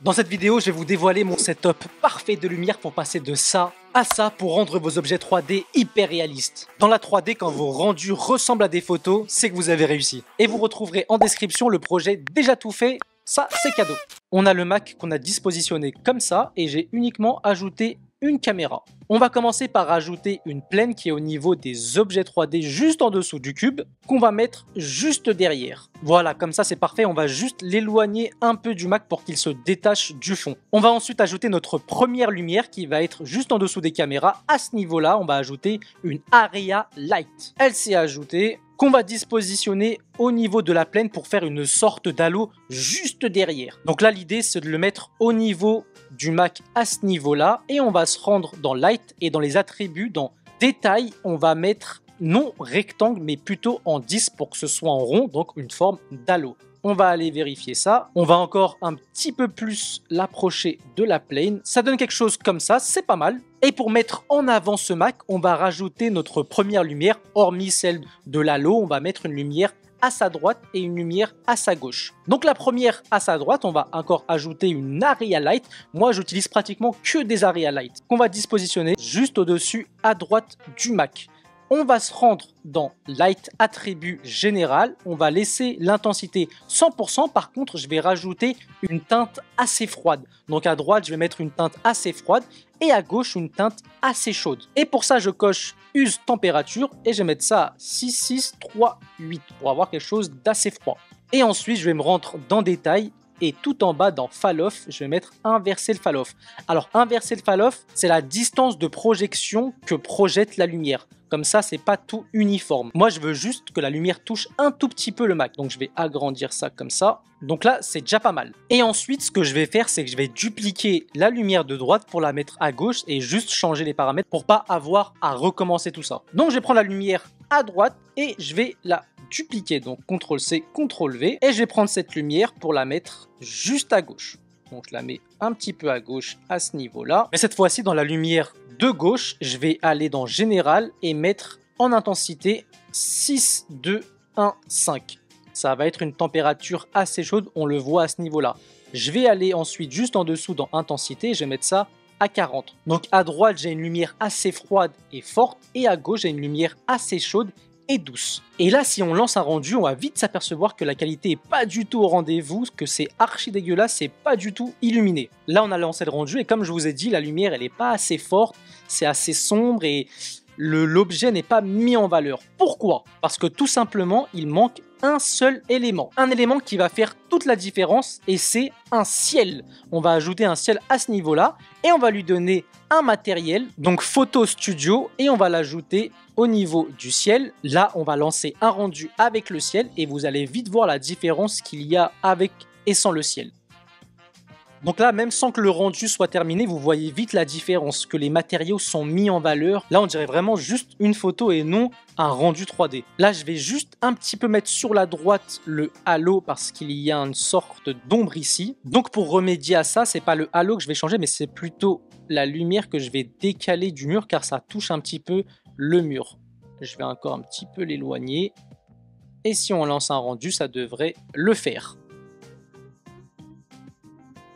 Dans cette vidéo, je vais vous dévoiler mon setup parfait de lumière pour passer de ça à ça pour rendre vos objets 3D hyper réalistes. Dans la 3D, quand vos rendus ressemblent à des photos, c'est que vous avez réussi. Et vous retrouverez en description le projet déjà tout fait, ça c'est cadeau. On a le Mac qu'on a dispositionné comme ça et j'ai uniquement ajouté une caméra. On va commencer par ajouter une plaine qui est au niveau des objets 3D juste en dessous du cube qu'on va mettre juste derrière. Voilà, comme ça c'est parfait, on va juste l'éloigner un peu du Mac pour qu'il se détache du fond. On va ensuite ajouter notre première lumière qui va être juste en dessous des caméras. À ce niveau-là, on va ajouter une Area Light. Elle s'est ajoutée, qu'on va dispositionner au niveau de la plaine pour faire une sorte d'halo juste derrière. Donc là, l'idée, c'est de le mettre au niveau du Mac à ce niveau-là et on va se rendre dans Light et dans les attributs, dans Détail, on va mettre non rectangle mais plutôt en 10 pour que ce soit en rond, donc une forme d'halo. On va aller vérifier ça. On va encore un petit peu plus l'approcher de la plane. Ça donne quelque chose comme ça, c'est pas mal. Et pour mettre en avant ce Mac, on va rajouter notre première lumière, hormis celle de l'halo, on va mettre une lumière à sa droite et une lumière à sa gauche. Donc la première à sa droite, on va encore ajouter une Area Light. Moi, j'utilise pratiquement que des Area Light qu'on va dispositionner juste au-dessus à droite du Mac. On va se rendre dans Light Attribut Général, on va laisser l'intensité 100%, par contre je vais rajouter une teinte assez froide. Donc à droite je vais mettre une teinte assez froide et à gauche une teinte assez chaude. Et pour ça je coche Use Température et je vais mettre ça à 66338 pour avoir quelque chose d'assez froid. Et ensuite je vais me rendre dans Détail. Et tout en bas dans Fall Off, je vais mettre inverser le Fall Off. Alors inverser le Fall Off, c'est la distance de projection que projette la lumière. Comme ça, c'est pas tout uniforme. Moi, je veux juste que la lumière touche un tout petit peu le Mac. Donc je vais agrandir ça comme ça. Donc là, c'est déjà pas mal. Et ensuite, ce que je vais faire, c'est que je vais dupliquer la lumière de droite pour la mettre à gauche et juste changer les paramètres pour pas avoir à recommencer tout ça. Donc je vais prendre la lumière à droite et je vais la dupliquer. Donc CTRL-C, CTRL-V. Et je vais prendre cette lumière pour la mettre juste à gauche. Donc je la mets un petit peu à gauche à ce niveau-là. Mais cette fois-ci, dans la lumière de gauche, je vais aller dans Général et mettre en intensité 6, 2, 1, 5. Ça va être une température assez chaude, on le voit à ce niveau-là. Je vais aller ensuite juste en dessous dans Intensité, je vais mettre ça à 40. Donc à droite, j'ai une lumière assez froide et forte et à gauche, j'ai une lumière assez chaude et douce. Et là, si on lance un rendu, on va vite s'apercevoir que la qualité est pas du tout au rendez-vous, que c'est archi dégueulasse, c'est pas du tout illuminé. Là, on a lancé le rendu et comme je vous ai dit, la lumière, elle est pas assez forte, c'est assez sombre et l'objet n'est pas mis en valeur. Pourquoi? Parce que tout simplement, il manque un seul élément. Un élément qui va faire toute la différence et c'est un ciel. On va ajouter un ciel à ce niveau-là et on va lui donner un matériel, donc Photo Studio, et on va l'ajouter au niveau du ciel. Là, on va lancer un rendu avec le ciel et vous allez vite voir la différence qu'il y a avec et sans le ciel. Donc là, même sans que le rendu soit terminé, vous voyez vite la différence, que les matériaux sont mis en valeur. Là, on dirait vraiment juste une photo et non un rendu 3D. Là, je vais juste un petit peu mettre sur la droite le halo parce qu'il y a une sorte d'ombre ici. Donc pour remédier à ça, c'est pas le halo que je vais changer, mais c'est plutôt la lumière que je vais décaler du mur car ça touche un petit peu le mur. Je vais encore un petit peu l'éloigner. Et si on lance un rendu, ça devrait le faire.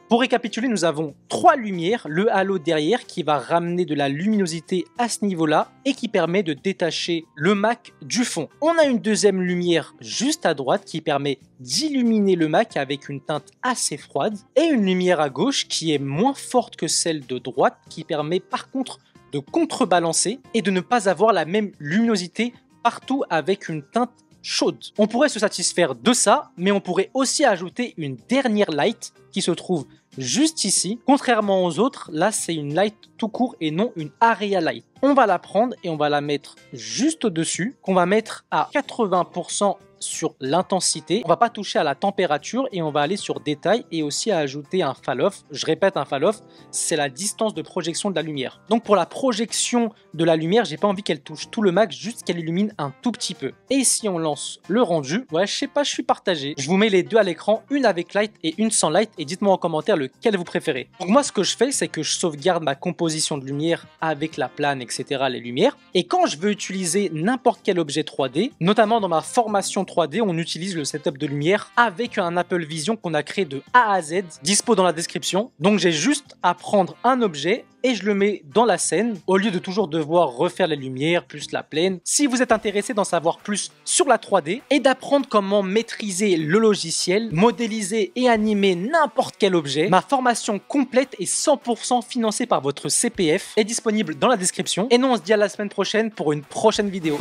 Pour récapituler, nous avons 3 lumières, le halo derrière qui va ramener de la luminosité à ce niveau-là et qui permet de détacher le Mac du fond. On a une deuxième lumière juste à droite qui permet d'illuminer le Mac avec une teinte assez froide et une lumière à gauche qui est moins forte que celle de droite qui permet par contre de contrebalancer et de ne pas avoir la même luminosité partout avec une teinte chaude. On pourrait se satisfaire de ça, mais on pourrait aussi ajouter une dernière light qui se trouve juste ici. Contrairement aux autres, là c'est une light tout court et non une Area Light. On va la prendre et on va la mettre juste au-dessus, qu'on va mettre à 80% sur l'intensité. On va pas toucher à la température et on va aller sur détail et aussi à ajouter un fall off. Je répète, un fall off, c'est la distance de projection de la lumière. Donc pour la projection de la lumière, j'ai pas envie qu'elle touche tout le max, juste qu'elle illumine un tout petit peu. Et si on lance le rendu, ouais, je sais pas, je suis partagé. Je vous mets les deux à l'écran, une avec light et une sans light et dites-moi en commentaire lequel vous préférez. Donc moi, ce que je fais, c'est que je sauvegarde ma composition de lumière avec la plane, etc., les lumières. Et quand je veux utiliser n'importe quel objet 3D, notamment dans ma formation 3D, on utilise le setup de lumière avec un Apple Vision qu'on a créé de A à Z, dispo dans la description. Donc j'ai juste à prendre un objet et je le mets dans la scène au lieu de toujours devoir refaire les lumières plus la plaine. Si vous êtes intéressé d'en savoir plus sur la 3D et d'apprendre comment maîtriser le logiciel, modéliser et animer n'importe quel objet, ma formation complète et 100% financée par votre CPF est disponible dans la description. Et nous on se dit à la semaine prochaine pour une prochaine vidéo.